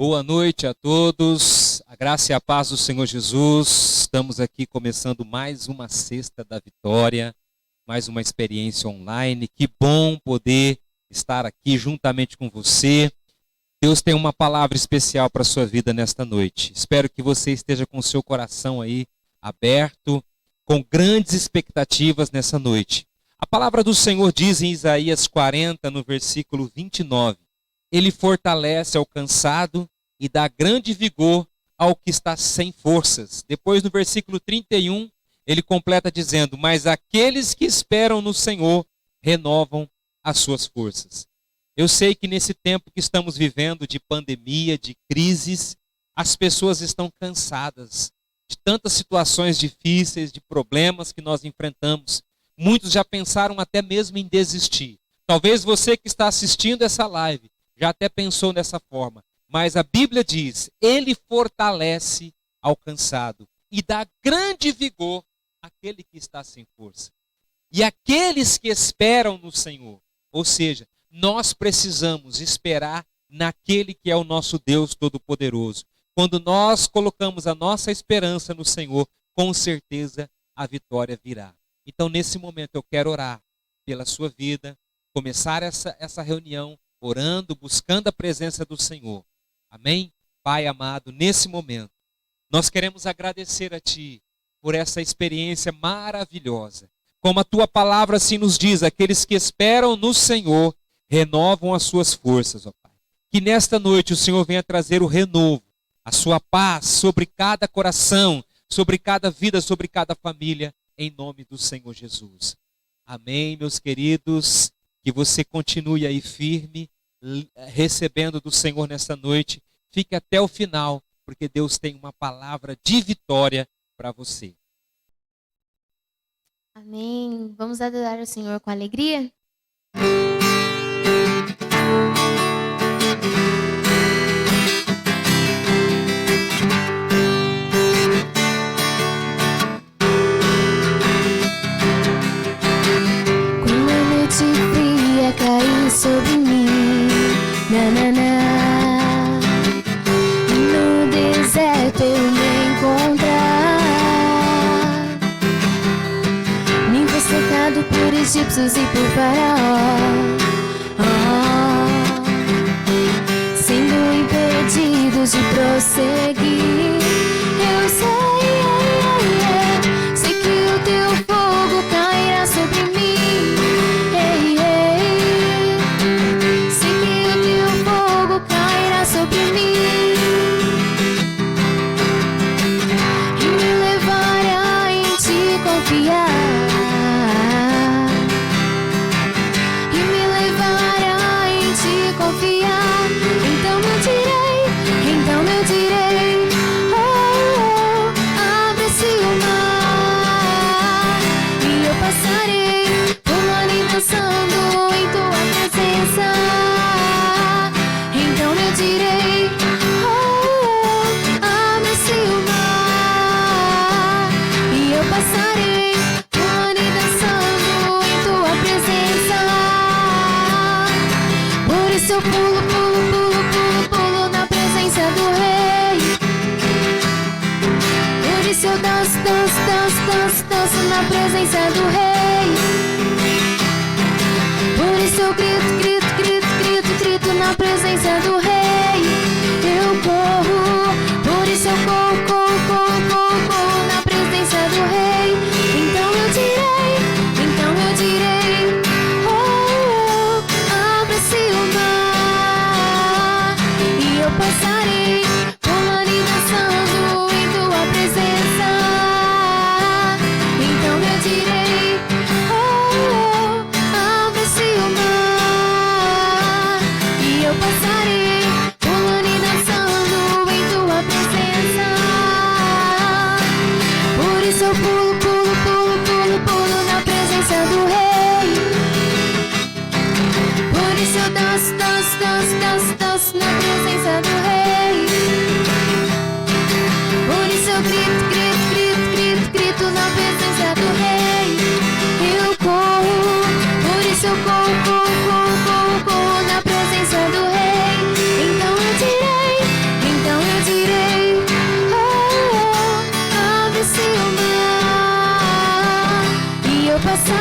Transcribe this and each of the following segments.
Boa noite a todos, a graça e a paz do Senhor Jesus. Estamos aqui começando mais uma Sexta da Vitória, mais uma experiência online. Que bom poder estar aqui juntamente com você. Deus tem uma palavra especial para a sua vida nesta noite. Espero que você esteja com o seu coração aí aberto, com grandes expectativas nessa noite. A palavra do Senhor diz em Isaías 40, no versículo 29, Ele fortalece ao cansado e dá grande vigor ao que está sem forças. Depois, no versículo 31, ele completa dizendo, mas aqueles que esperam no Senhor renovam as suas forças. Eu sei que nesse tempo que estamos vivendo de pandemia, de crises, as pessoas estão cansadas de tantas situações difíceis, de problemas que nós enfrentamos. Muitos já pensaram até mesmo em desistir. Talvez você que está assistindo essa live já até pensou dessa forma. Mas a Bíblia diz, Ele fortalece ao cansado e dá grande vigor àquele que está sem força. E aqueles que esperam no Senhor, ou seja, nós precisamos esperar naquele que é o nosso Deus Todo-Poderoso. Quando nós colocamos a nossa esperança no Senhor, com certeza a vitória virá. Então, nesse momento, eu quero orar pela sua vida, começar essa reunião orando, buscando a presença do Senhor. Amém? Pai amado, nesse momento, nós queremos agradecer a Ti por essa experiência maravilhosa. Como a Tua palavra assim nos diz, aqueles que esperam no Senhor renovam as suas forças, ó Pai. Que nesta noite o Senhor venha trazer o renovo, a Sua paz sobre cada coração, sobre cada vida, sobre cada família, em nome do Senhor Jesus. Amém, meus queridos. Que você continue aí firme, recebendo do Senhor nessa noite. Fique até o final, porque Deus tem uma palavra de vitória para você. Amém. Vamos adorar o Senhor com alegria? Quando a noite fria cair sobre mim, e no deserto eu me encontrar, me ver cercado por egípcios e por faraó, sendo impedidos de prosseguir. Eu sei que o teu fogo cairá sobre mim. Sei que o teu fogo cairá sobre mim e me levará em ti confiar, e me levará em ti confiar. Então eu direi, oh, abre-se o mar e eu passarei por ali dançando em tua presença. Então eu direi, oh, abre-se o mar e eu passarei por ali dançando em tua presença. Por isso eu pulo na presença do Rei. Por isso eu danço na presença do Rei. Por isso eu grito na presença do Rei. Eu corro, por isso eu corro na presença do Rei. Então eu direi, oh, abre-se o mar e eu passarei por ali dançando em tua presença. Então eu direi,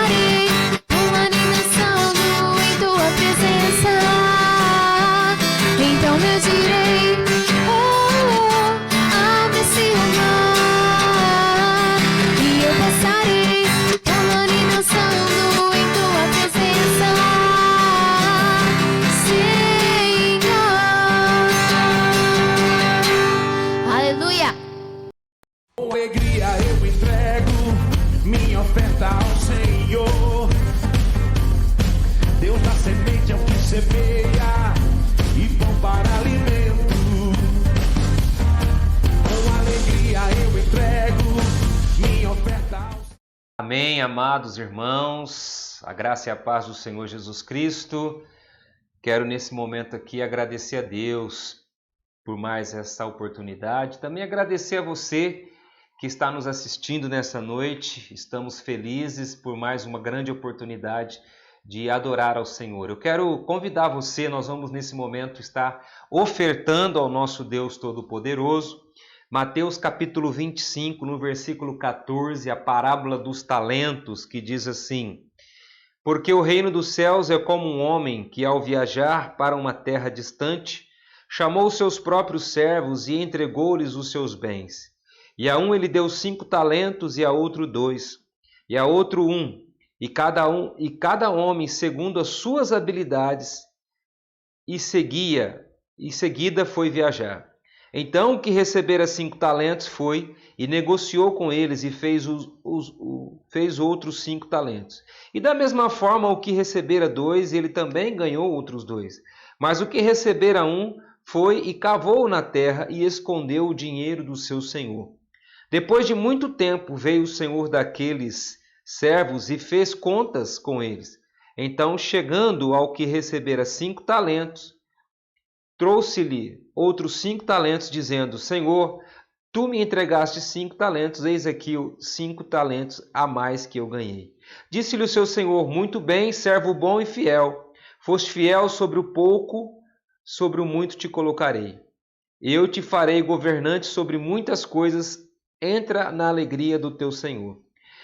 passarei um ano dançando em tua presença. Então eu direi, abre-se o mar. E eu passarei um ano dançando em tua presença, Senhor. Aleluia. Com alegria eu entrego minha oferta ao Senhor. Deus dá semente ao que semeia e pão para alimento. Com alegria eu entrego minha oferta ao Senhor. Amém, amados irmãos, a graça e a paz do Senhor Jesus Cristo. Quero nesse momento aqui agradecer a Deus por mais essa oportunidade. Também agradecer a você que está nos assistindo nessa noite. Estamos felizes por mais uma grande oportunidade de adorar ao Senhor. Eu quero convidar você, nós vamos nesse momento estar ofertando ao nosso Deus Todo-Poderoso. Mateus capítulo 25, no versículo 14, a parábola dos talentos, que diz assim: Porque o reino dos céus é como um homem que, ao viajar para uma terra distante, chamou seus próprios servos e entregou-lhes os seus bens. E a um ele deu 5 talentos, e a outro 2, e a outro 1, e cada homem segundo as suas habilidades, e seguida foi viajar. Então o que recebera 5 talentos foi e negociou com eles e fez outros 5 talentos. E da mesma forma o que recebera 2, ele também ganhou outros 2. Mas o que recebera 1 foi e cavou na terra e escondeu o dinheiro do seu senhor. Depois de muito tempo veio o senhor daqueles servos e fez contas com eles. Então, chegando ao que recebera 5 talentos, trouxe-lhe outros 5 talentos, dizendo: Senhor, tu me entregaste 5 talentos, eis aqui 5 talentos a mais que eu ganhei. Disse-lhe o seu senhor: Muito bem, servo bom e fiel. Foste fiel sobre o pouco, sobre o muito te colocarei. Eu te farei governante sobre muitas coisas, entra na alegria do teu senhor.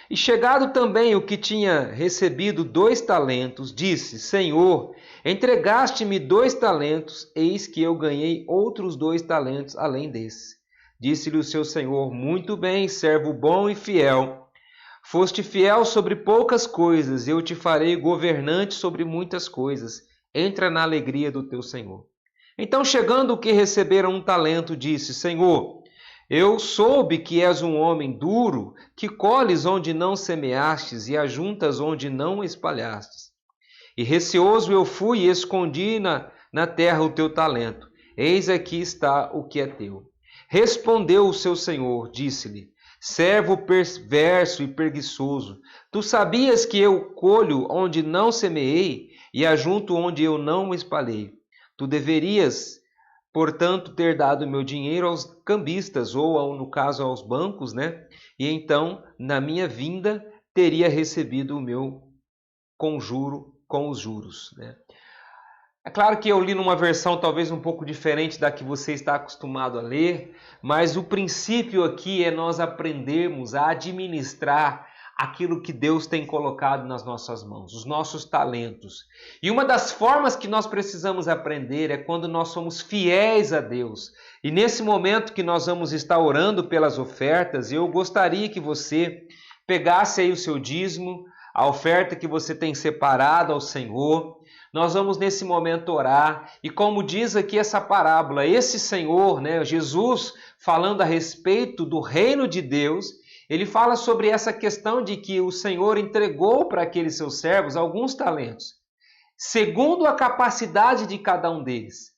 E chegado também o que tinha recebido 2 talentos, disse: Senhor, entregaste-me 2 talentos, eis que eu ganhei outros 2 talentos além desse. Disse-lhe o seu senhor: Muito bem, servo bom e fiel. Foste fiel sobre poucas coisas, eu te farei governante sobre muitas coisas. Entra na alegria do teu senhor. Então, chegando o que recebera 1 talento, disse: Senhor, eu soube que és um homem duro, que colhes onde não semeastes e ajuntas onde não espalhastes. E receoso eu fui e escondi na terra o teu talento. Eis aqui está o que é teu. Respondeu o seu senhor, disse-lhe: Servo perverso e preguiçoso, tu sabias que eu colho onde não semeei e ajunto onde eu não espalhei. Tu deverias, portanto, ter dado meu dinheiro aos cambistas, ou, no caso, aos bancos, né? E então, na minha vinda, teria recebido o meu conjuro com os juros, né? É claro que eu li numa versão talvez um pouco diferente da que você está acostumado a ler, mas o princípio aqui é nós aprendermos a administrar aquilo que Deus tem colocado nas nossas mãos, os nossos talentos. E uma das formas que nós precisamos aprender é quando nós somos fiéis a Deus. E nesse momento que nós vamos estar orando pelas ofertas, eu gostaria que você pegasse aí o seu dízimo, a oferta que você tem separado ao Senhor. Nós vamos nesse momento orar, e como diz aqui essa parábola, esse Senhor, né, Jesus, falando a respeito do reino de Deus, ele fala sobre essa questão de que o Senhor entregou para aqueles seus servos alguns talentos, segundo a capacidade de cada um deles.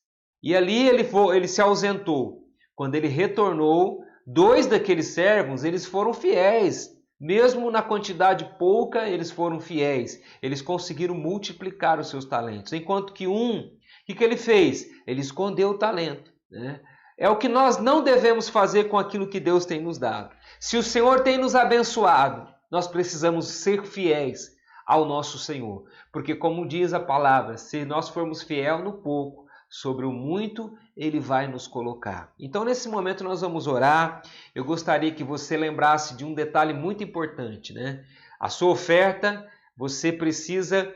E ali ele se ausentou. Quando ele retornou, 2 daqueles servos, eles foram fiéis. Mesmo na quantidade pouca, eles foram fiéis. Eles conseguiram multiplicar os seus talentos. Enquanto que o que ele fez? Ele escondeu o talento, né? É o que nós não devemos fazer com aquilo que Deus tem nos dado. Se o Senhor tem nos abençoado, nós precisamos ser fiéis ao nosso Senhor. Porque, como diz a palavra, se nós formos fiéis no pouco, sobre o muito Ele vai nos colocar. Então, nesse momento, nós vamos orar. Eu gostaria que você lembrasse de um detalhe muito importante, né? A sua oferta, você precisa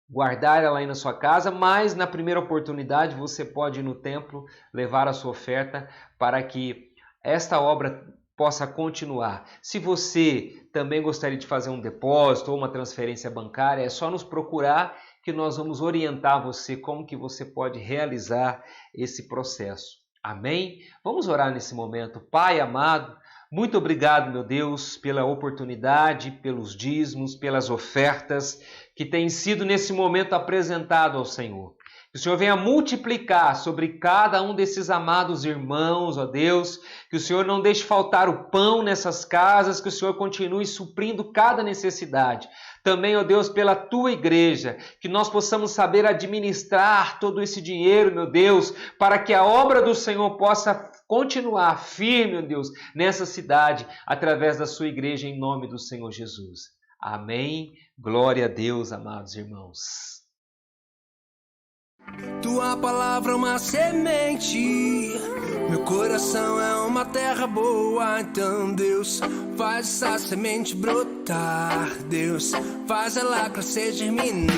guardar ela aí na sua casa, mas na primeira oportunidade você pode ir no templo, levar a sua oferta para que esta obra possa continuar. Se você também gostaria de fazer um depósito ou uma transferência bancária, é só nos procurar que nós vamos orientar você como que você pode realizar esse processo. Amém? Vamos orar nesse momento. Pai amado, muito obrigado, meu Deus, pela oportunidade, pelos dízimos, pelas ofertas que têm sido nesse momento apresentado ao Senhor. Que o Senhor venha multiplicar sobre cada um desses amados irmãos, ó Deus, que o Senhor não deixe faltar o pão nessas casas, que o Senhor continue suprindo cada necessidade. Também, ó Deus, pela Tua igreja, que nós possamos saber administrar todo esse dinheiro, meu Deus, para que a obra do Senhor possa continuar firme, ó Deus, nessa cidade, através da Sua igreja, em nome do Senhor Jesus. Amém. Glória a Deus, amados irmãos. Tua palavra é uma semente, meu coração é uma terra boa. Então Deus, faz essa semente brotar. Deus, faz ela crescer, germinar.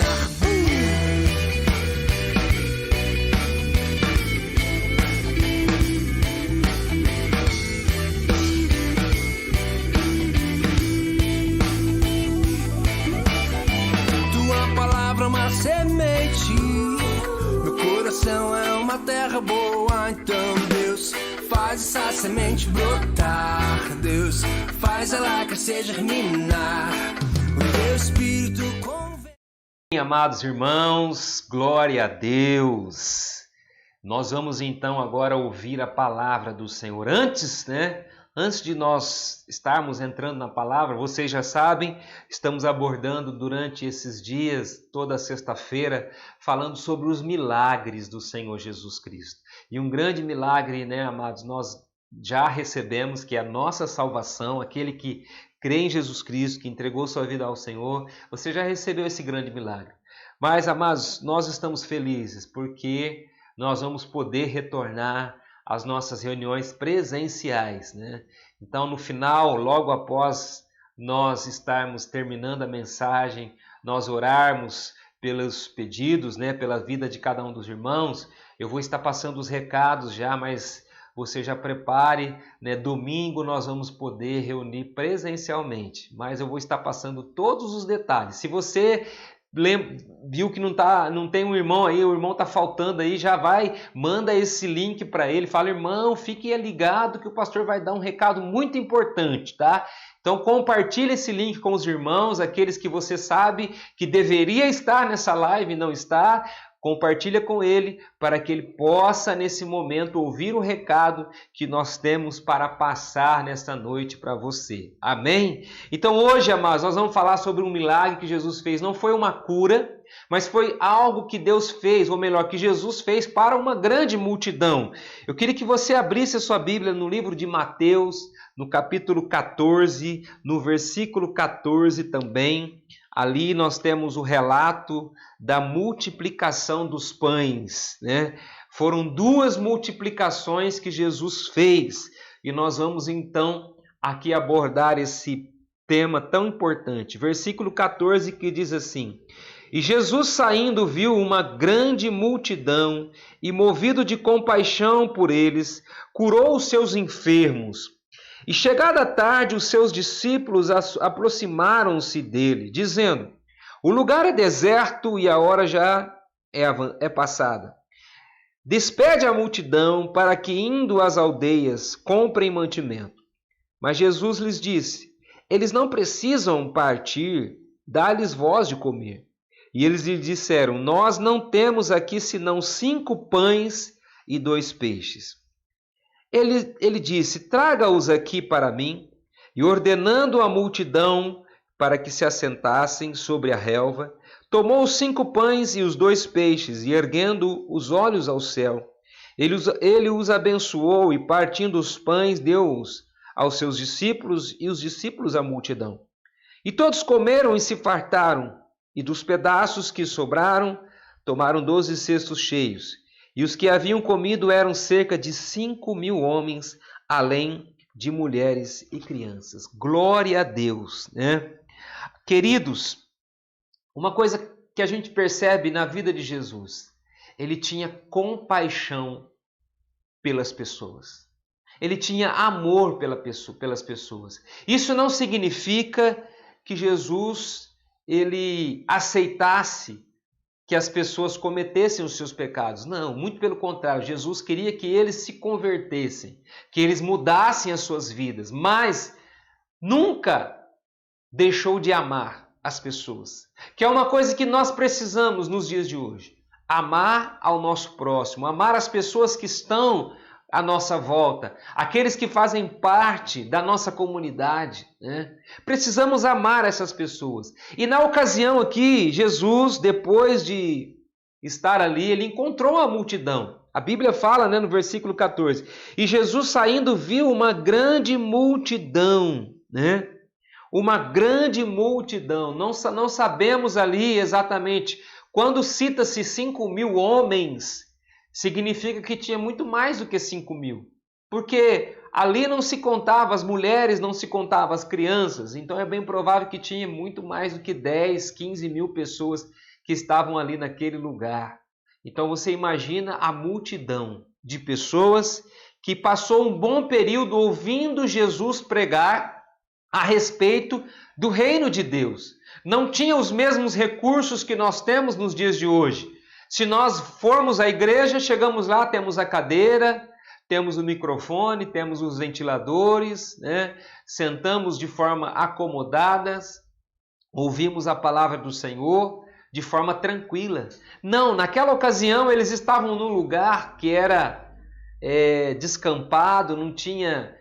Tua palavra é uma semente, coração é uma terra boa. Então Deus, faz essa semente brotar. Deus, faz ela crescer, germinar. O teu espírito convence. Amados irmãos, glória a Deus. Nós vamos então agora ouvir a palavra do Senhor. Antes de nós estarmos entrando na palavra, vocês já sabem, estamos abordando durante esses dias, toda sexta-feira, falando sobre os milagres do Senhor Jesus Cristo. E um grande milagre, amados, nós já recebemos, que é a nossa salvação, aquele que crê em Jesus Cristo, que entregou sua vida ao Senhor, você já recebeu esse grande milagre. Mas, amados, nós estamos felizes porque nós vamos poder retornar as nossas reuniões presenciais, Então, no final, logo após nós estarmos terminando a mensagem, nós orarmos pelos pedidos, pela vida de cada um dos irmãos, eu vou estar passando os recados já, mas você já prepare, domingo nós vamos poder reunir presencialmente, mas eu vou estar passando todos os detalhes. Se você viu que não tem um irmão aí, o irmão está faltando aí, já manda esse link para ele, fala: irmão, fique ligado que o pastor vai dar um recado muito importante, tá? Então compartilhe esse link com os irmãos, aqueles que você sabe que deveria estar nessa live e não está. Compartilha com ele para que ele possa nesse momento ouvir o recado que nós temos para passar nesta noite para você. Amém? Então hoje, amados, nós vamos falar sobre um milagre que Jesus fez. Não foi uma cura, mas foi algo que Deus fez, ou melhor, que Jesus fez para uma grande multidão. Eu queria que você abrisse a sua Bíblia no livro de Mateus, no capítulo 14, no versículo 14 também. Ali nós temos o relato da multiplicação dos pães, Foram 2 multiplicações que Jesus fez. E nós vamos então aqui abordar esse tema tão importante. Versículo 14 que diz assim: E Jesus saindo viu uma grande multidão e movido de compaixão por eles, curou os seus enfermos. E chegada a tarde, os seus discípulos aproximaram-se dele, dizendo: O lugar é deserto e a hora já é passada. Despede a multidão para que, indo às aldeias, comprem mantimento. Mas Jesus lhes disse: Eles não precisam partir, dá-lhes vós de comer. E eles lhe disseram: Nós não temos aqui senão 5 pães e 2 peixes. Ele disse: Traga-os aqui para mim. E ordenando a multidão para que se assentassem sobre a relva, tomou os 5 pães e os 2 peixes, e erguendo os olhos ao céu, ele os abençoou, e partindo os pães, deu-os aos seus discípulos, e os discípulos à multidão. E todos comeram e se fartaram, e dos pedaços que sobraram, tomaram 12 cestos cheios. E os que haviam comido eram cerca de 5.000 homens, além de mulheres e crianças. Glória a Deus, Queridos, Uma coisa que a gente percebe na vida de Jesus, ele tinha compaixão pelas pessoas. Ele tinha amor pelas pessoas. Isso não significa que Jesus ele aceitasse que as pessoas cometessem os seus pecados. Não, muito pelo contrário. Jesus queria que eles se convertessem, que eles mudassem as suas vidas, mas nunca deixou de amar as pessoas, que é uma coisa que nós precisamos nos dias de hoje. Amar ao nosso próximo, amar as pessoas que estão à nossa volta, aqueles que fazem parte da nossa comunidade, né? Precisamos amar essas pessoas. E na ocasião aqui, Jesus, depois de estar ali, ele encontrou a multidão. A Bíblia fala, né, no versículo 14, e Jesus saindo viu uma grande multidão, né? Uma grande multidão. Não sabemos ali exatamente. Quando cita-se 5.000 homens, significa que tinha muito mais do que 5.000. Porque ali não se contava as mulheres, não se contava as crianças. Então é bem provável que tinha muito mais do que 10, 15 mil pessoas que estavam ali naquele lugar. Então você imagina a multidão de pessoas que passou um bom período ouvindo Jesus pregar a respeito do reino de Deus. Não tinha os mesmos recursos que nós temos nos dias de hoje. Se nós formos à igreja, chegamos lá, temos a cadeira, temos o microfone, temos os ventiladores, né? Sentamos de forma acomodadas, ouvimos a palavra do Senhor de forma tranquila. Não, naquela ocasião eles estavam num lugar que era descampado, não tinha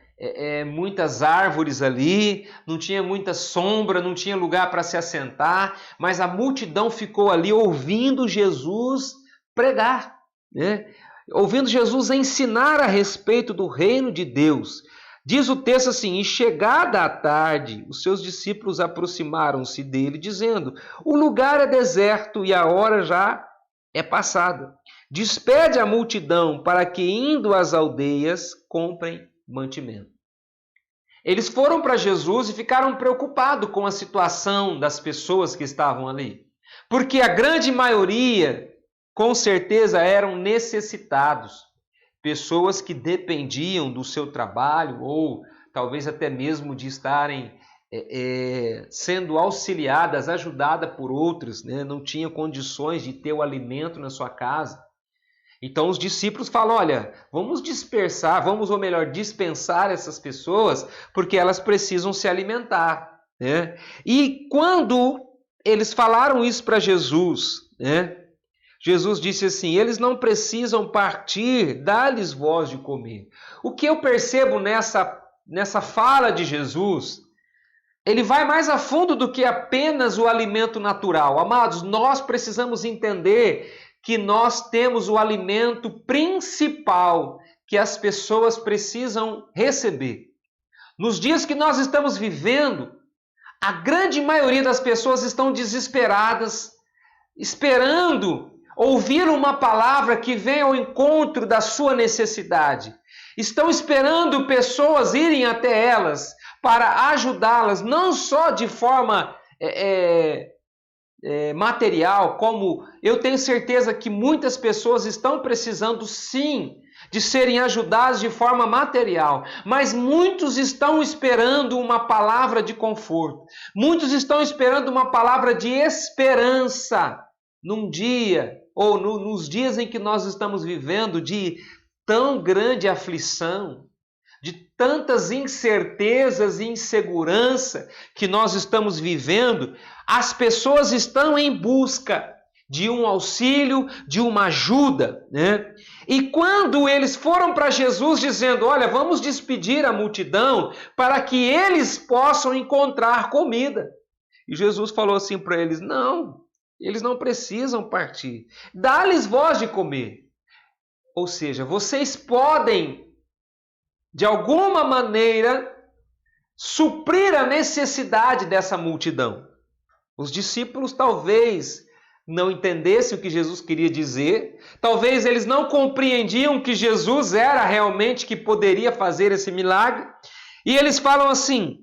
muitas árvores ali, não tinha muita sombra, não tinha lugar para se assentar, mas a multidão ficou ali ouvindo Jesus pregar, né? Ouvindo Jesus ensinar a respeito do reino de Deus. Diz o texto assim, e chegada a tarde, os seus discípulos aproximaram-se dele, dizendo, o lugar é deserto e a hora já é passada. Despede a multidão para que, indo às aldeias, comprem mantimento. Eles foram para Jesus e ficaram preocupados com a situação das pessoas que estavam ali. Porque a grande maioria, com certeza, eram necessitados. Pessoas que dependiam do seu trabalho ou talvez até mesmo de estarem sendo auxiliadas, ajudadas por outros, né? Não tinham condições de ter o alimento na sua casa. Então os discípulos falam, olha, vamos dispensar essas pessoas, porque elas precisam se alimentar, né? E quando eles falaram isso para Jesus, né? Jesus disse assim, eles não precisam partir, dá-lhes voz de comer. O que eu percebo nessa fala de Jesus, ele vai mais a fundo do que apenas o alimento natural. Amados, nós precisamos entender que nós temos o alimento principal que as pessoas precisam receber. Nos dias que nós estamos vivendo, a grande maioria das pessoas estão desesperadas, esperando ouvir uma palavra que venha ao encontro da sua necessidade. Estão esperando pessoas irem até elas para ajudá-las, não só de forma material, como eu tenho certeza que muitas pessoas estão precisando sim de serem ajudadas de forma material, mas muitos estão esperando uma palavra de conforto, muitos estão esperando uma palavra de esperança num dia ou nos dias em que nós estamos vivendo de tão grande aflição, de tantas incertezas e insegurança que nós estamos vivendo. As pessoas estão em busca de um auxílio, de uma ajuda, né? E quando eles foram para Jesus dizendo, olha, vamos despedir a multidão para que eles possam encontrar comida. E Jesus falou assim para eles, não, eles não precisam partir. Dá-lhes voz de comer. Ou seja, vocês podem, de alguma maneira, suprir a necessidade dessa multidão. Os discípulos talvez não entendessem o que Jesus queria dizer, talvez eles não compreendiam que Jesus era realmente que poderia fazer esse milagre, e eles falam assim,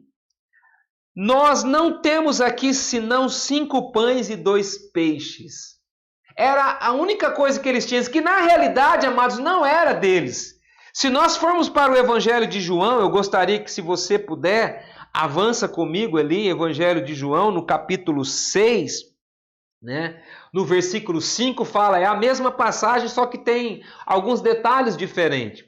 nós não temos aqui senão 5 pães e 2 peixes. Era a única coisa que eles tinham, que na realidade, amados, não era deles. Se nós formos para o Evangelho de João, eu gostaria que, se você puder, avança comigo ali, Evangelho de João, no capítulo 6, né? No versículo 5 fala, é a mesma passagem, só que tem alguns detalhes diferentes.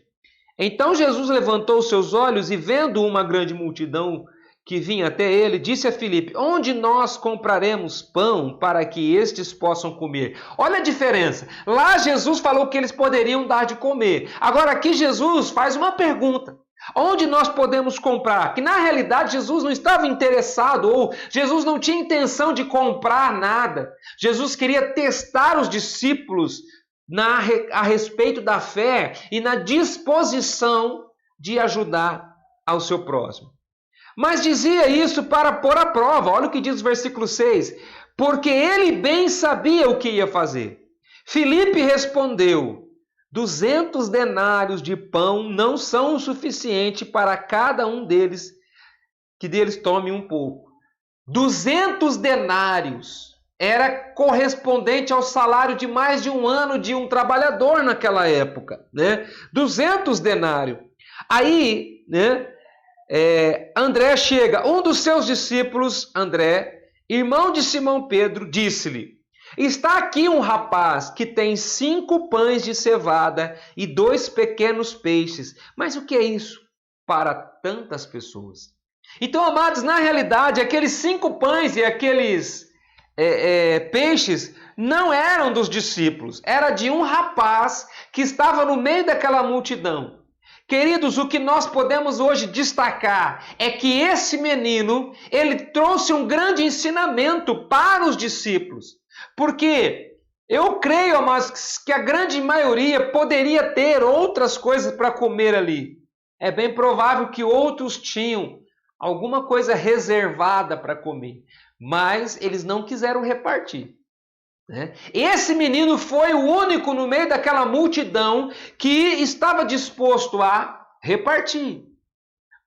Então Jesus levantou os seus olhos e, vendo uma grande multidão que vinha até ele, disse a Filipe, onde nós compraremos pão para que estes possam comer? Olha a diferença. Lá Jesus falou que eles poderiam dar de comer. Agora aqui Jesus faz uma pergunta. Onde nós podemos comprar? Que na realidade Jesus não estava interessado, ou Jesus não tinha intenção de comprar nada. Jesus queria testar os discípulos a respeito da fé e na disposição de ajudar ao seu próximo. Mas dizia isso para pôr à prova. Olha o que diz o versículo 6. Porque ele bem sabia o que ia fazer. Filipe respondeu, 200 denários de pão não são o suficiente para cada um deles, que deles tome um pouco. 200 denários era correspondente ao salário de mais de um ano de um trabalhador naquela época, né? 200 denários. Aí, né? André chega, um dos seus discípulos, André, irmão de Simão Pedro, disse-lhe, está aqui um rapaz que tem 5 pães de cevada e 2 pequenos peixes. Mas o que é isso para tantas pessoas? Então, amados, na realidade, aqueles 5 pães e aqueles peixes não eram dos discípulos. Era de um rapaz que estava no meio daquela multidão. Queridos, o que nós podemos hoje destacar é que esse menino, ele trouxe um grande ensinamento para os discípulos. Porque eu creio, amados, que a grande maioria poderia ter outras coisas para comer ali. É bem provável que outros tinham alguma coisa reservada para comer, mas eles não quiseram repartir. Esse menino foi o único no meio daquela multidão que estava disposto a repartir.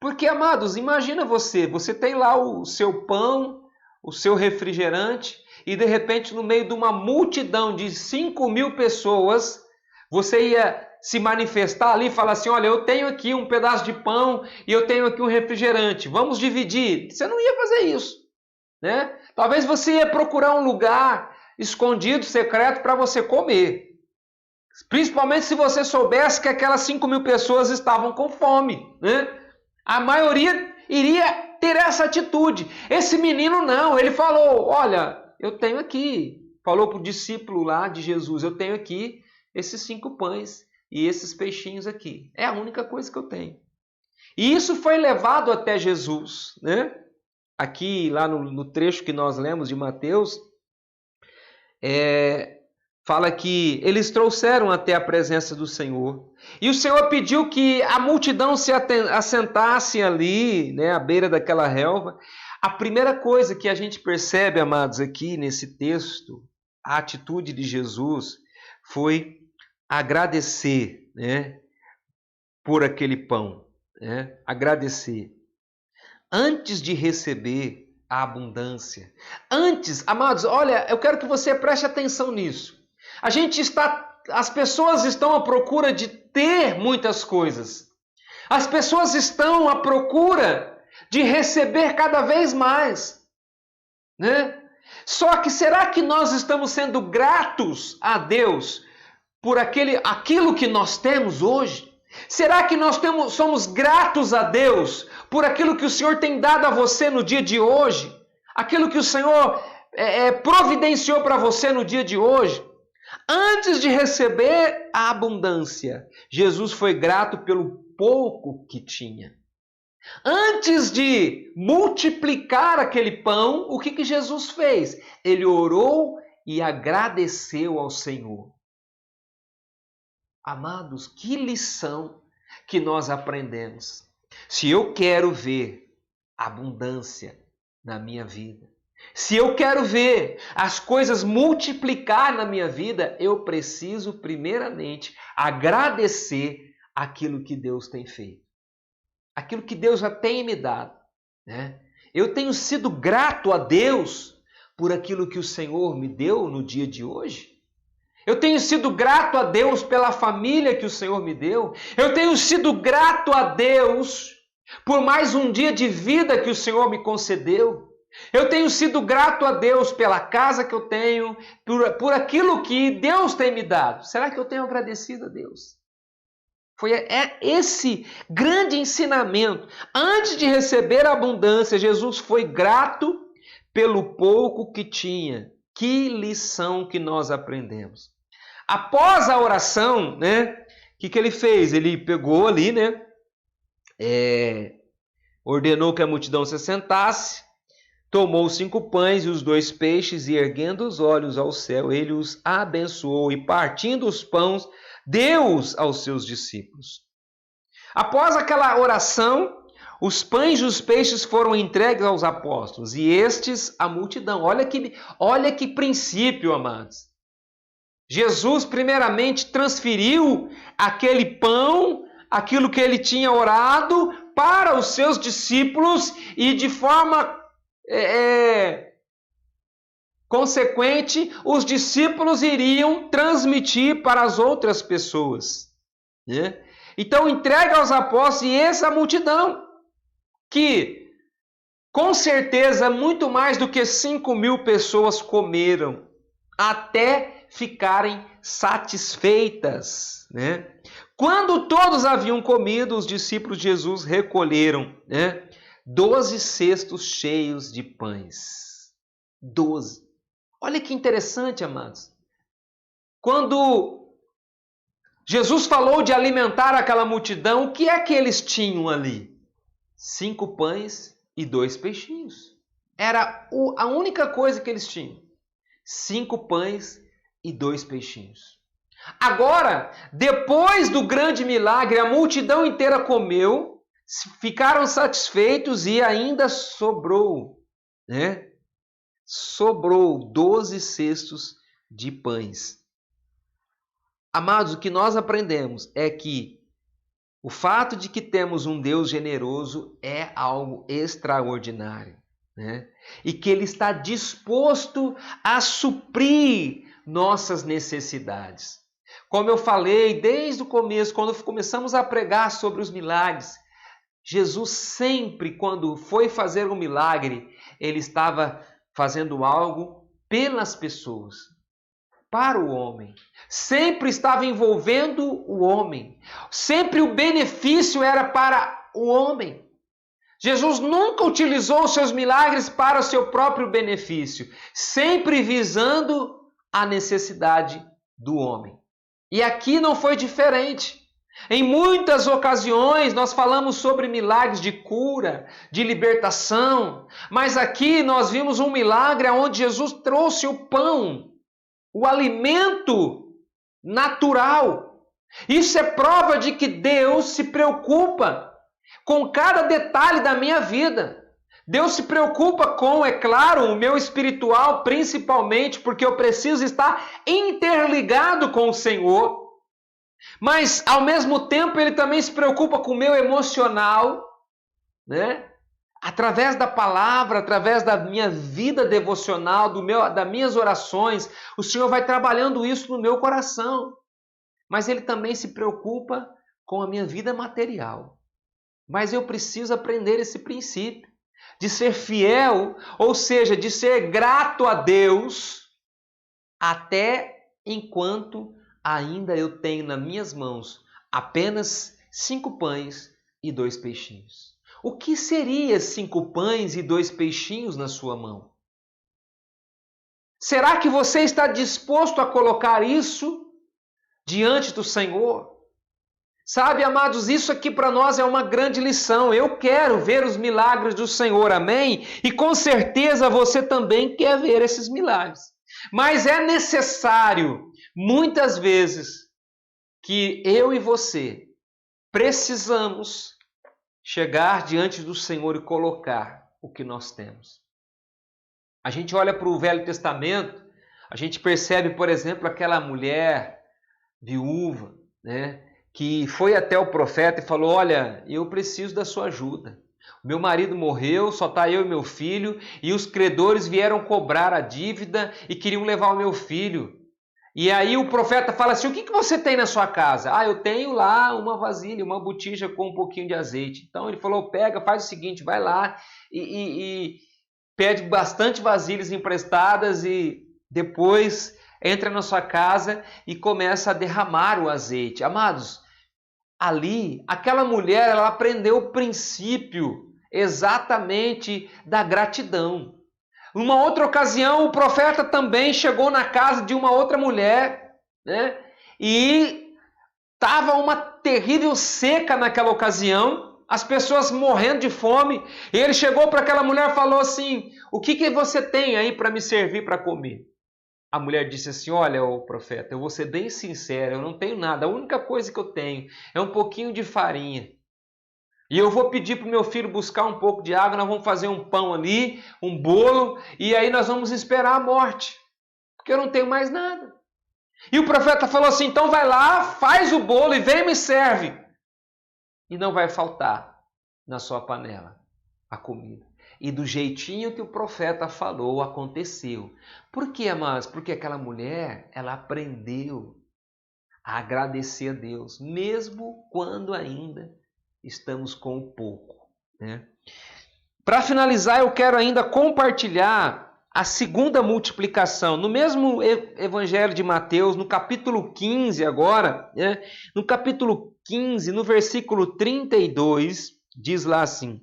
Porque, amados, imagina você tem lá o seu pão, o seu refrigerante, e de repente no meio de uma multidão de 5.000 pessoas, você ia se manifestar ali e falar assim, olha, eu tenho aqui um pedaço de pão e eu tenho aqui um refrigerante, vamos dividir. Você não ia fazer isso, né? Talvez você ia procurar um lugar escondido, secreto, para você comer. Principalmente se você soubesse que aquelas 5.000 pessoas estavam com fome, né? A maioria iria ter essa atitude. Esse menino não, ele falou, olha, eu tenho aqui, falou para o discípulo lá de Jesus, eu tenho aqui esses 5 pães e esses peixinhos aqui. É a única coisa que eu tenho. E isso foi levado até Jesus, né? Aqui, lá no trecho que nós lemos de Mateus, fala que eles trouxeram até a presença do Senhor. E o Senhor pediu que a multidão se assentasse ali, né, à beira daquela relva. A primeira coisa que a gente percebe, amados, aqui nesse texto, a atitude de Jesus foi agradecer, né, por aquele pão, né, agradecer. Antes de receber a abundância. Antes, amados, olha, eu quero que você preste atenção nisso. As pessoas estão à procura de ter muitas coisas. As pessoas estão à procura de receber cada vez mais, né? Só que será que nós estamos sendo gratos a Deus por aquilo que nós temos hoje? Será que nós somos gratos a Deus por aquilo que o Senhor tem dado a você no dia de hoje? Aquilo que o Senhor providenciou para você no dia de hoje? Antes de receber a abundância, Jesus foi grato pelo pouco que tinha. Antes de multiplicar aquele pão, o que Jesus fez? Ele orou e agradeceu ao Senhor. Amados, que lição que nós aprendemos. Se eu quero ver abundância na minha vida, se eu quero ver as coisas multiplicar na minha vida, eu preciso primeiramente agradecer aquilo que Deus tem feito. Aquilo que Deus já tem me dado, né? Eu tenho sido grato a Deus por aquilo que o Senhor me deu no dia de hoje? Eu tenho sido grato a Deus pela família que o Senhor me deu? Eu tenho sido grato a Deus por mais um dia de vida que o Senhor me concedeu? Eu tenho sido grato a Deus pela casa que eu tenho, por aquilo que Deus tem me dado. Será que eu tenho agradecido a Deus? É esse grande ensinamento. Antes de receber a abundância, Jesus foi grato pelo pouco que tinha. Que lição que nós aprendemos. Após a oração, né? O que ele fez? Ele pegou ali, né? Ordenou que a multidão se assentasse, tomou os 5 pães e os 2 peixes e, erguendo os olhos ao céu, ele os abençoou e, partindo os pães, deu-os aos seus discípulos. Após aquela oração, os pães e os peixes foram entregues aos apóstolos e estes à multidão. Olha que princípio, amados. Jesus primeiramente transferiu aquele pão, aquilo que ele tinha orado, para os seus discípulos e de forma consequente, os discípulos iriam transmitir para as outras pessoas, né? Então entrega aos apóstolos e essa multidão, que com certeza muito mais do que 5.000 pessoas comeram, até ficarem satisfeitas, né? Quando todos haviam comido, os discípulos de Jesus recolheram, né, 12 cestos cheios de pães. 12. Olha que interessante, amados. Quando Jesus falou de alimentar aquela multidão, o que é que eles tinham ali? 5 pães e 2 peixinhos. Era a única coisa que eles tinham. 5 pães e 2 peixinhos. Agora, depois do grande milagre, a multidão inteira comeu, ficaram satisfeitos e ainda sobrou, né? Sobrou 12 cestos de pães. Amados, o que nós aprendemos é que o fato de que temos um Deus generoso é algo extraordinário, né? E que Ele está disposto a suprir nossas necessidades. Como eu falei desde o começo, quando começamos a pregar sobre os milagres, Jesus sempre, quando foi fazer um milagre, Ele estava fazendo algo pelas pessoas, para o homem. Sempre estava envolvendo o homem. Sempre o benefício era para o homem. Jesus nunca utilizou os seus milagres para o seu próprio benefício, sempre visando a necessidade do homem. E aqui não foi diferente. Em muitas ocasiões nós falamos sobre milagres de cura, de libertação, mas aqui nós vimos um milagre onde Jesus trouxe o pão, o alimento natural. Isso é prova de que Deus se preocupa com cada detalhe da minha vida. Deus se preocupa com, é claro, o meu espiritual, principalmente, porque eu preciso estar interligado com o Senhor. Mas, ao mesmo tempo, Ele também se preocupa com o meu emocional, né? Através da palavra, através da minha vida devocional, das minhas orações, o Senhor vai trabalhando isso no meu coração. Mas Ele também se preocupa com a minha vida material. Mas eu preciso aprender esse princípio de ser fiel, ou seja, de ser grato a Deus, até enquanto ainda eu tenho nas minhas mãos apenas 5 pães e 2 peixinhos. O que seria 5 pães e 2 peixinhos na sua mão? Será que você está disposto a colocar isso diante do Senhor? Sabe, amados, isso aqui para nós é uma grande lição. Eu quero ver os milagres do Senhor, amém? E com certeza você também quer ver esses milagres. Mas é necessário, muitas vezes, que eu e você precisamos chegar diante do Senhor e colocar o que nós temos. A gente olha para o Velho Testamento, a gente percebe, por exemplo, aquela mulher viúva, né, que foi até o profeta e falou: olha, eu preciso da sua ajuda. Meu marido morreu, só está eu e meu filho, e os credores vieram cobrar a dívida e queriam levar o meu filho. E aí o profeta fala assim, o que você tem na sua casa? Ah, eu tenho lá uma vasilha, uma botija com um pouquinho de azeite. Então ele falou, pega, faz o seguinte, vai lá e pede bastante vasilhas emprestadas e depois entra na sua casa e começa a derramar o azeite. Amados, ali, aquela mulher, ela aprendeu o princípio exatamente da gratidão. Numa outra ocasião, o profeta também chegou na casa de uma outra mulher, né? E estava uma terrível seca naquela ocasião, as pessoas morrendo de fome. E ele chegou para aquela mulher e falou assim, o que você tem aí para me servir para comer? A mulher disse assim, olha, ô profeta, eu vou ser bem sincero, eu não tenho nada, a única coisa que eu tenho é um pouquinho de farinha. E eu vou pedir para o meu filho buscar um pouco de água, nós vamos fazer um pão ali, um bolo, e aí nós vamos esperar a morte, porque eu não tenho mais nada. E o profeta falou assim, então vai lá, faz o bolo e vem e me serve. E não vai faltar na sua panela a comida. E do jeitinho que o profeta falou, aconteceu. Por quê, amados? Porque aquela mulher, ela aprendeu a agradecer a Deus, mesmo quando ainda estamos com o pouco, né? Para finalizar, eu quero ainda compartilhar a segunda multiplicação. No mesmo Evangelho de Mateus, no capítulo 15 agora, né? No capítulo 15, no versículo 32, diz lá assim,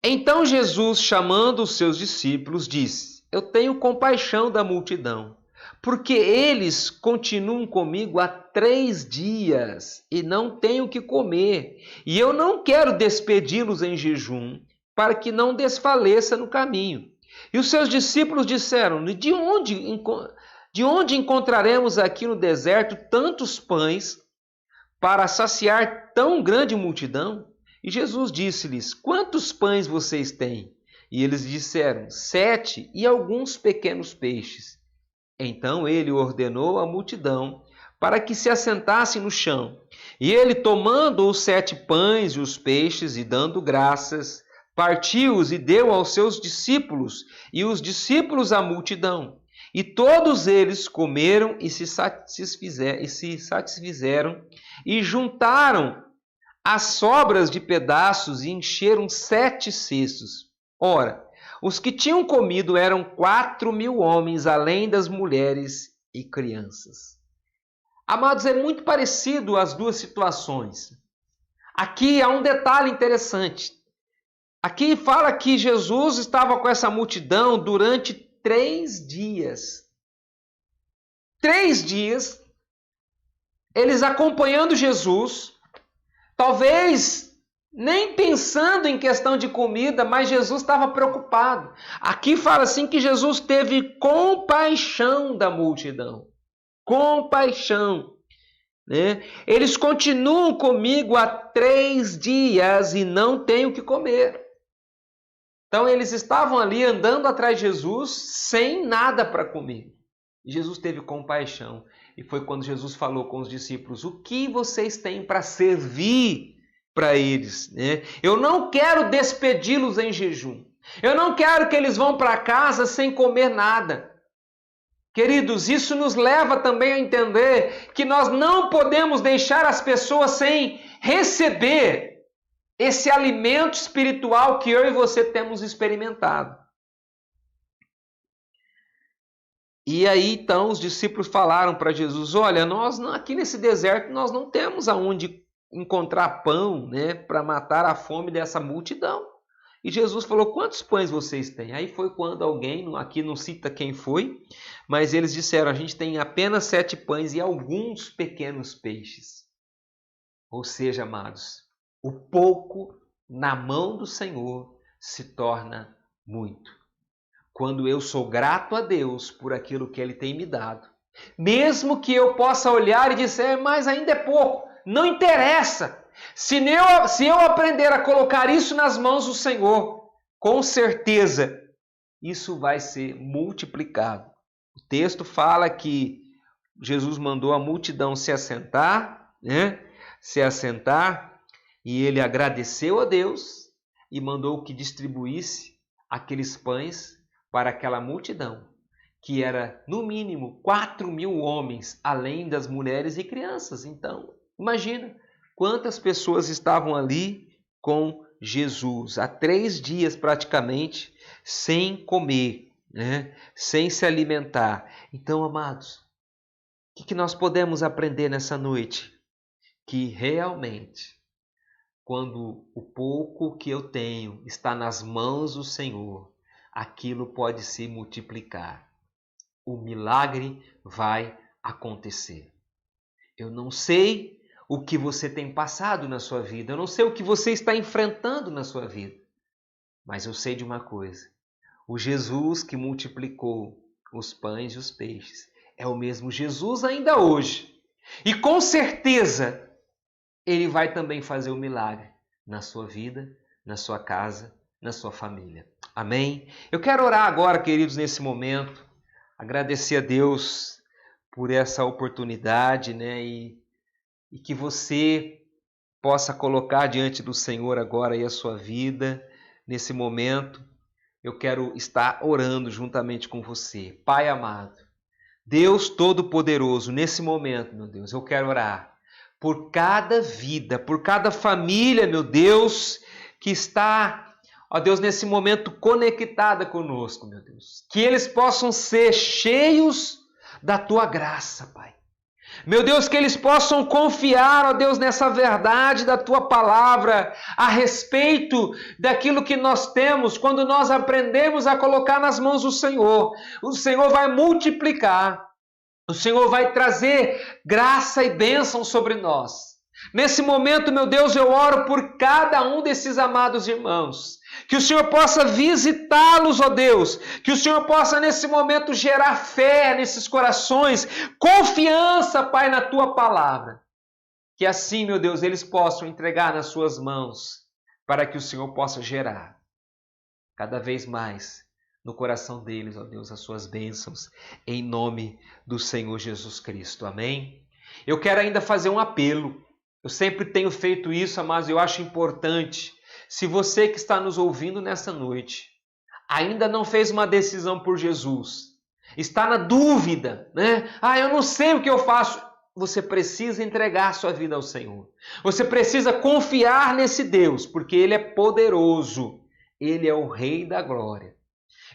então Jesus, chamando os seus discípulos, disse, eu tenho compaixão da multidão, porque eles continuam comigo há 3 dias e não têm o que comer. E eu não quero despedi-los em jejum, para que não desfaleça no caminho. E os seus discípulos disseram, de onde encontraremos aqui no deserto tantos pães para saciar tão grande multidão? E Jesus disse-lhes, quantos pães vocês têm? E eles disseram, 7 e alguns pequenos peixes. Então ele ordenou à multidão para que se assentassem no chão. E ele, tomando os 7 pães e os peixes e dando graças, partiu-os e deu aos seus discípulos, e os discípulos à multidão. E todos eles comeram e se satisfizeram e juntaram as sobras de pedaços e encheram 7 cestos. Ora, os que tinham comido eram 4.000 homens, além das mulheres e crianças. Amados, é muito parecido as duas situações. Aqui há um detalhe interessante. Aqui fala que Jesus estava com essa multidão durante 3 dias. 3 dias, eles acompanhando Jesus, talvez nem pensando em questão de comida, mas Jesus estava preocupado. Aqui fala assim que Jesus teve compaixão da multidão. Compaixão. Né? Eles continuam comigo há 3 dias e não têm o que comer. Então eles estavam ali andando atrás de Jesus sem nada para comer. E Jesus teve compaixão. E foi quando Jesus falou com os discípulos, o que vocês têm para servir para eles, né? Eu não quero despedi-los em jejum. Eu não quero que eles vão para casa sem comer nada. Queridos, isso nos leva também a entender que nós não podemos deixar as pessoas sem receber esse alimento espiritual que eu e você temos experimentado. E aí então os discípulos falaram para Jesus, olha, nós aqui nesse deserto nós não temos aonde encontrar pão, né, para matar a fome dessa multidão. E Jesus falou, quantos pães vocês têm? Aí foi quando alguém, aqui não cita quem foi, mas eles disseram, a gente tem apenas 7 pães e alguns pequenos peixes. Ou seja, amados, o pouco na mão do Senhor se torna muito. Quando eu sou grato a Deus por aquilo que Ele tem me dado, mesmo que eu possa olhar e dizer, mas ainda é pouco, não interessa. Se eu aprender a colocar isso nas mãos do Senhor, com certeza isso vai ser multiplicado. O texto fala que Jesus mandou a multidão se assentar, né? Se assentar, E ele agradeceu a Deus e mandou que distribuísse aqueles pães para aquela multidão, que era no mínimo 4.000 homens, além das mulheres e crianças. Então, imagina quantas pessoas estavam ali com Jesus, há 3 dias praticamente, sem comer, né? Sem se alimentar. Então, amados, o que nós podemos aprender nessa noite? Que realmente, quando o pouco que eu tenho está nas mãos do Senhor, aquilo pode se multiplicar. O milagre vai acontecer. Eu não sei o que você tem passado na sua vida, eu não sei o que você está enfrentando na sua vida, mas eu sei de uma coisa: o Jesus que multiplicou os pães e os peixes é o mesmo Jesus ainda hoje. E com certeza Ele vai também fazer o milagre na sua vida, na sua casa, na sua família. Amém? Eu quero orar agora, queridos, nesse momento, agradecer a Deus por essa oportunidade, né? E que você possa colocar diante do Senhor agora aí a sua vida, nesse momento. Eu quero estar orando juntamente com você. Pai amado, Deus Todo-Poderoso, nesse momento, meu Deus, eu quero orar por cada vida, por cada família, meu Deus, que está, ó Deus, nesse momento conectada conosco, meu Deus. Que eles possam ser cheios da Tua graça, Pai. Meu Deus, que eles possam confiar, ó Deus, nessa verdade da Tua palavra a respeito daquilo que nós temos quando nós aprendemos a colocar nas mãos do Senhor. O Senhor vai multiplicar, o Senhor vai trazer graça e bênção sobre nós. Nesse momento, meu Deus, eu oro por cada um desses amados irmãos. Que o Senhor possa visitá-los, ó Deus. Que o Senhor possa, nesse momento, gerar fé nesses corações. Confiança, Pai, na Tua palavra. Que assim, meu Deus, eles possam entregar nas Suas mãos. Para que o Senhor possa gerar cada vez mais no coração deles, ó Deus, as Suas bênçãos. Em nome do Senhor Jesus Cristo. Amém? Eu quero ainda fazer um apelo. Eu sempre tenho feito isso, mas eu acho importante. Se você que está nos ouvindo nessa noite ainda não fez uma decisão por Jesus, está na dúvida, né? Eu não sei o que eu faço. Você precisa entregar sua vida ao Senhor. Você precisa confiar nesse Deus, porque Ele é poderoso. Ele é o Rei da Glória.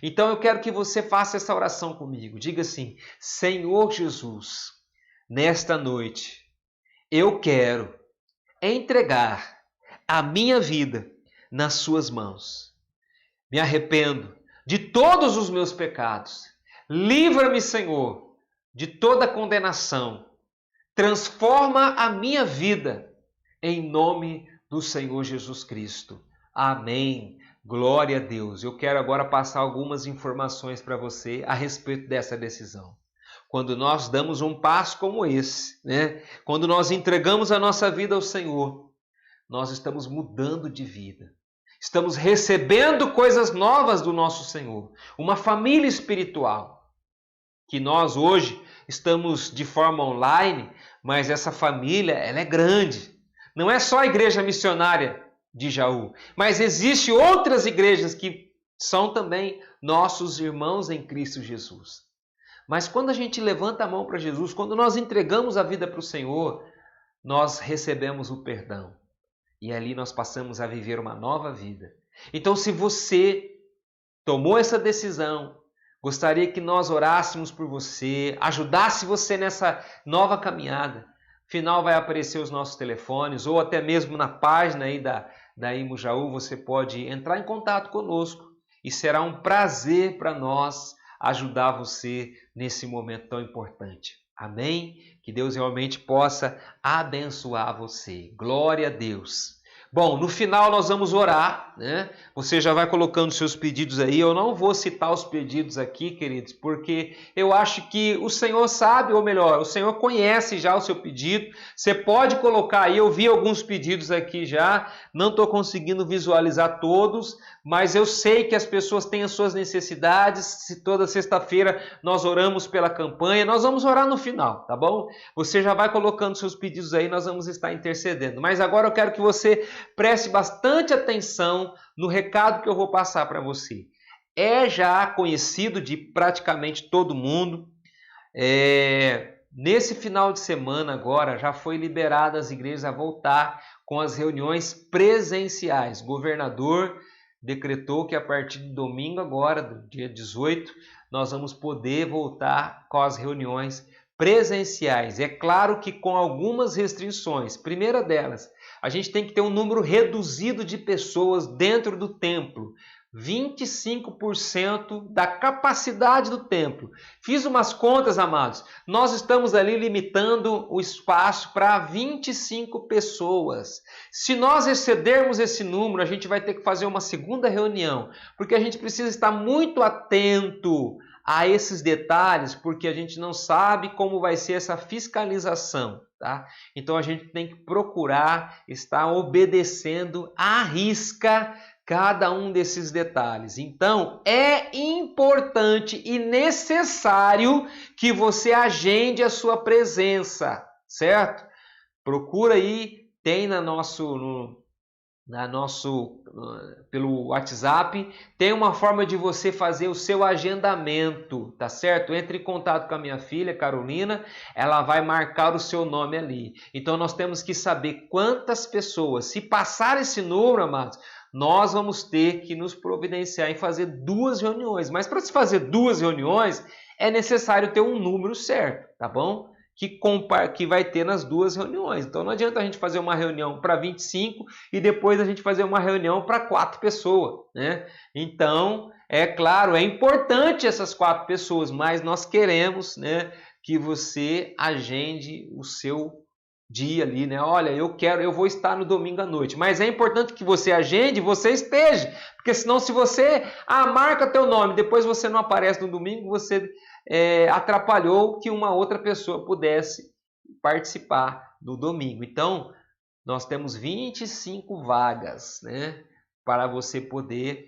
Então eu quero que você faça essa oração comigo. Diga assim: Senhor Jesus, nesta noite eu quero entregar a minha vida nas Suas mãos. Me arrependo de todos os meus pecados. Livra-me, Senhor, de toda condenação. Transforma a minha vida em nome do Senhor Jesus Cristo. Amém. Glória a Deus. Eu quero agora passar algumas informações para você a respeito dessa decisão. Quando nós damos um passo como esse, né? Quando nós entregamos a nossa vida ao Senhor, nós estamos mudando de vida. Estamos recebendo coisas novas do nosso Senhor. Uma família espiritual. Que nós hoje estamos de forma online, mas essa família, ela é grande. Não é só a igreja missionária de Jaú, mas existem outras igrejas que são também nossos irmãos em Cristo Jesus. Mas quando a gente levanta a mão para Jesus, quando nós entregamos a vida para o Senhor, nós recebemos o perdão. E ali nós passamos a viver uma nova vida. Então, se você tomou essa decisão, gostaria que nós orássemos por você, ajudasse você nessa nova caminhada. Afinal, vai aparecer os nossos telefones, ou até mesmo na página aí da Imo Jaú, você pode entrar em contato conosco. E será um prazer para nós ajudar você nesse momento tão importante. Amém? Que Deus realmente possa abençoar você. Glória a Deus. Bom, no final nós vamos orar, né? Você já vai colocando seus pedidos aí. Eu não vou citar os pedidos aqui, queridos, porque eu acho que o Senhor sabe, ou melhor, o Senhor conhece já o seu pedido. Você pode colocar aí, eu vi alguns pedidos aqui já, não estou conseguindo visualizar todos, mas eu sei que as pessoas têm as suas necessidades. Se toda sexta-feira nós oramos pela campanha, nós vamos orar no final, tá bom? Você já vai colocando seus pedidos aí, nós vamos estar intercedendo. Mas agora eu quero que você preste bastante atenção no recado que eu vou passar para você. É já conhecido de praticamente todo mundo. Nesse final de semana agora já foi liberada as igrejas a voltar com as reuniões presenciais. O governador decretou que a partir de domingo agora, do dia 18, nós vamos poder voltar com as reuniões presenciais. É claro que com algumas restrições. Primeira delas, a gente tem que ter um número reduzido de pessoas dentro do templo. 25% da capacidade do templo. Fiz umas contas, amados. Nós estamos ali limitando o espaço para 25 pessoas. Se nós excedermos esse número, a gente vai ter que fazer uma segunda reunião, porque a gente precisa estar muito atento a esses detalhes, porque a gente não sabe como vai ser essa fiscalização, tá? Então a gente tem que procurar estar obedecendo à risca cada um desses detalhes. Então, é importante e necessário que você agende a sua presença, certo? Procura aí, tem pelo WhatsApp, tem uma forma de você fazer o seu agendamento, tá certo? Entre em contato com a minha filha, Carolina, ela vai marcar o seu nome ali. Então, nós temos que saber quantas pessoas. Se passar esse número, amados, nós vamos ter que nos providenciar em fazer 2 reuniões. Mas para se fazer 2 reuniões, é necessário ter um número certo, tá bom? Que vai ter nas 2 reuniões. Então não adianta a gente fazer uma reunião para 25 e depois a gente fazer uma reunião para 4 pessoas, né? Então, é claro, é importante essas 4 pessoas, mas nós queremos, né, que você agende o seu dia ali, né? Olha, eu vou estar no domingo à noite, mas é importante que você agende, você esteja, porque senão se você marca teu nome, depois você não aparece no domingo, você atrapalhou que uma outra pessoa pudesse participar do domingo. Então, nós temos 25 vagas, né, para você poder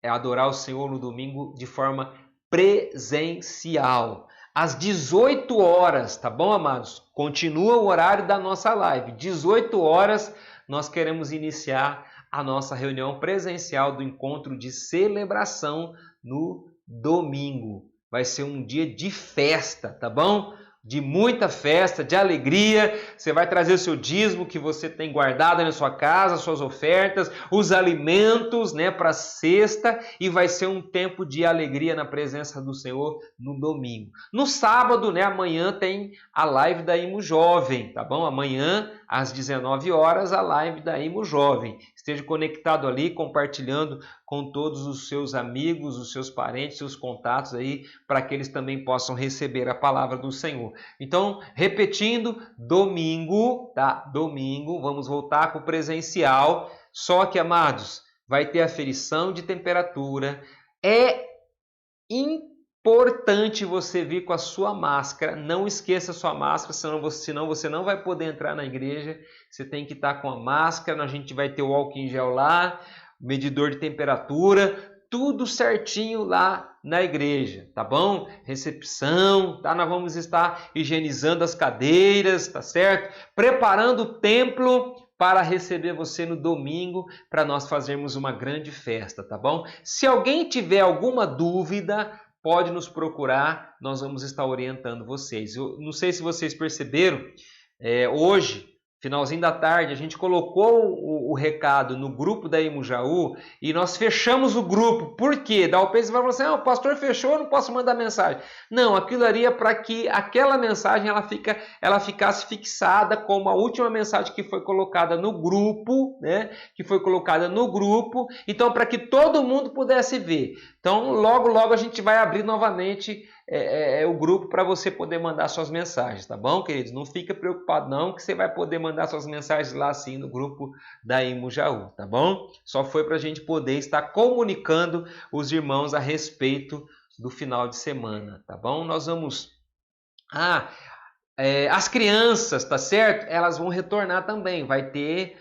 adorar o Senhor no domingo de forma presencial. Às 18 horas, tá bom, amados? Continua o horário da nossa live. 18 horas, nós queremos iniciar a nossa reunião presencial do encontro de celebração no domingo. Vai ser um dia de festa, tá bom? De muita festa, de alegria. Você vai trazer o seu dízimo que você tem guardado na sua casa, suas ofertas, os alimentos, né, para a cesta, e vai ser um tempo de alegria na presença do Senhor no domingo. No sábado, né, amanhã tem a live da Imo Jovem, tá bom? Amanhã, às 19 horas, a live da Imo Jovem. Esteja conectado ali, compartilhando com todos os seus amigos, os seus parentes, seus contatos aí, para que eles também possam receber a palavra do Senhor. Então, repetindo, domingo, tá? Domingo, vamos voltar com o presencial. Só que, amados, vai ter aferição de temperatura. É importante você vir com a sua máscara. Não esqueça a sua máscara, senão você não vai poder entrar na igreja. Você tem que estar com a máscara. A gente vai ter o álcool em gel lá, medidor de temperatura, tudo certinho lá na igreja, tá bom? Recepção, tá? Nós vamos estar higienizando as cadeiras, tá certo? Preparando o templo para receber você no domingo, para nós fazermos uma grande festa, tá bom? Se alguém tiver alguma dúvida, pode nos procurar, nós vamos estar orientando vocês. Eu não sei se vocês perceberam, hoje, finalzinho da tarde, a gente colocou o recado no grupo da Imo Jaú e nós fechamos o grupo. Por quê? Da UPS vai falar assim, o pastor fechou, eu não posso mandar mensagem. Não, aquilo ali é para que aquela mensagem ela ficasse fixada como a última mensagem que foi colocada no grupo, né? Que foi colocada no grupo, então para que todo mundo pudesse ver. Então, logo a gente vai abrir novamente o grupo para você poder mandar suas mensagens, tá bom, queridos? Não fica preocupado não, que você vai poder mandar suas mensagens lá sim no grupo da Imo Jaú, tá bom? Só foi para a gente poder estar comunicando os irmãos a respeito do final de semana, tá bom? Nós vamos... as crianças, tá certo? Elas vão retornar também, vai ter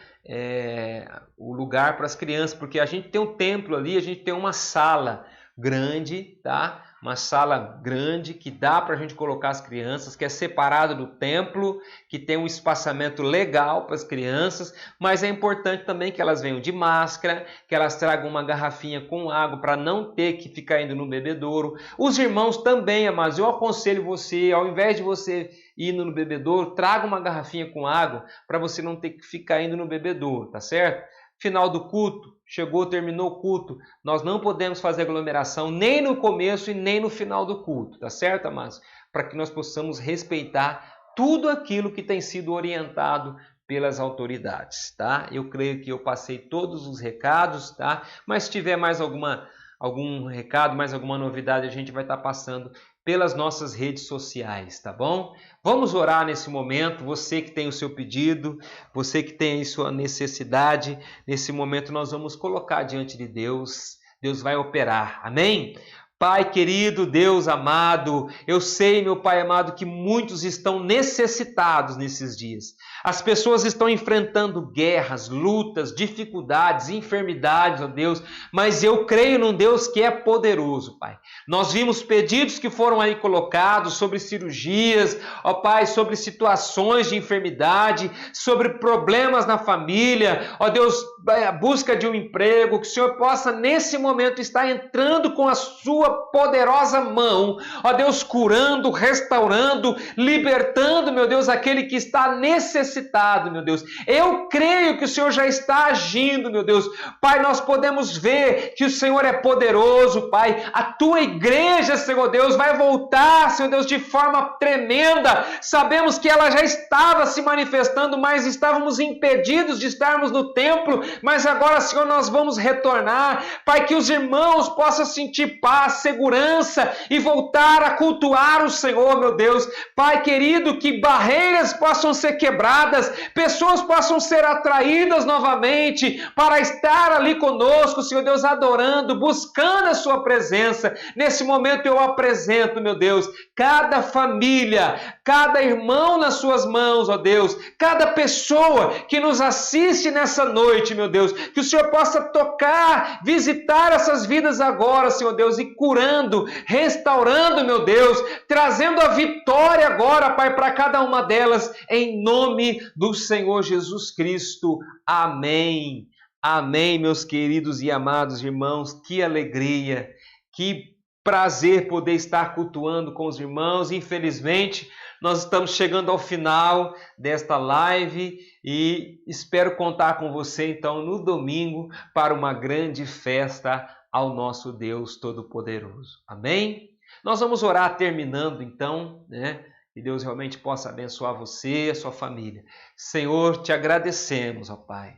o lugar para as crianças, porque a gente tem um templo ali, a gente tem uma sala grande, tá? uma sala grande que dá para a gente colocar as crianças, que é separado do templo, que tem um espaçamento legal para as crianças, mas é importante também que elas venham de máscara, que elas tragam uma garrafinha com água para não ter que ficar indo no bebedouro. Os irmãos também, amados, eu aconselho você, ao invés de você ir no bebedouro, traga uma garrafinha com água para você não ter que ficar indo no bebedouro, tá certo? Final do culto, chegou, terminou o culto, nós não podemos fazer aglomeração nem no começo e nem no final do culto, tá certo, amados? Para que nós possamos respeitar tudo aquilo que tem sido orientado pelas autoridades, tá? Eu creio que eu passei todos os recados, tá? Mas se tiver mais algum recado, mais alguma novidade, a gente vai estar passando pelas nossas redes sociais, tá bom? Vamos orar nesse momento, você que tem o seu pedido, você que tem a sua necessidade, nesse momento nós vamos colocar diante de Deus, Deus vai operar, amém? Pai querido, Deus amado, eu sei, meu Pai amado, que muitos estão necessitados nesses dias. As pessoas estão enfrentando guerras, lutas, dificuldades, enfermidades, ó Deus, mas eu creio num Deus que é poderoso, Pai. Nós vimos pedidos que foram aí colocados sobre cirurgias, ó Pai, sobre situações de enfermidade, sobre problemas na família, ó Deus, a busca de um emprego, que o Senhor possa nesse momento estar entrando com a sua poderosa mão, ó Deus, curando, restaurando, libertando, meu Deus, aquele que está necessitado, meu Deus. Eu creio que o Senhor já está agindo, meu Deus. Pai, nós podemos ver que o Senhor é poderoso, Pai. A tua igreja, Senhor Deus, vai voltar, Senhor Deus, de forma tremenda. Sabemos que ela já estava se manifestando, mas estávamos impedidos de estarmos no templo, mas agora, Senhor, nós vamos retornar. Pai, que os irmãos possam sentir paz, segurança e voltar a cultuar o Senhor, meu Deus. Pai querido, que barreiras possam ser quebradas, pessoas possam ser atraídas novamente para estar ali conosco, Senhor Deus, adorando, buscando a sua presença. Nesse momento eu apresento, meu Deus, cada família, cada irmão nas suas mãos, ó Deus, cada pessoa que nos assiste nessa noite, meu Deus, que o Senhor possa tocar, visitar essas vidas agora, Senhor Deus, e curando, restaurando, meu Deus, trazendo a vitória agora, Pai, para cada uma delas, em nome do Senhor Jesus Cristo. Amém. Amém, meus queridos e amados irmãos, que alegria, que prazer poder estar cultuando com os irmãos. Infelizmente, nós estamos chegando ao final desta live e espero contar com você, então, no domingo para uma grande festa ao nosso Deus Todo-Poderoso. Amém? Nós vamos orar terminando, então, né? Que Deus realmente possa abençoar você e a sua família. Senhor, te agradecemos, ó Pai,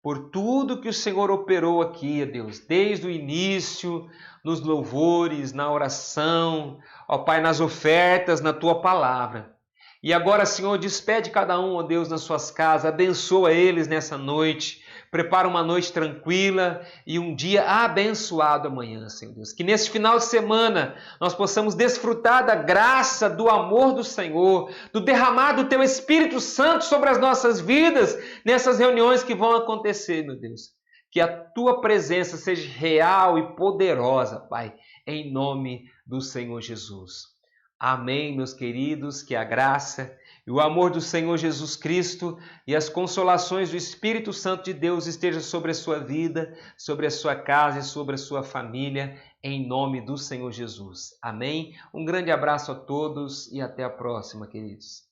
por tudo que o Senhor operou aqui, ó Deus, desde o início, nos louvores, na oração, ó Pai, nas ofertas, na Tua palavra. E agora, Senhor, despede cada um, ó Deus, nas suas casas, abençoa eles nessa noite, prepara uma noite tranquila e um dia abençoado amanhã, Senhor Deus. Que nesse final de semana nós possamos desfrutar da graça, do amor do Senhor, do derramar do Teu Espírito Santo sobre as nossas vidas, nessas reuniões que vão acontecer, meu Deus. Que a Tua presença seja real e poderosa, Pai, em nome do Senhor Jesus. Amém, meus queridos, que a graça e o amor do Senhor Jesus Cristo e as consolações do Espírito Santo de Deus estejam sobre a sua vida, sobre a sua casa e sobre a sua família, em nome do Senhor Jesus. Amém? Um grande abraço a todos e até a próxima, queridos.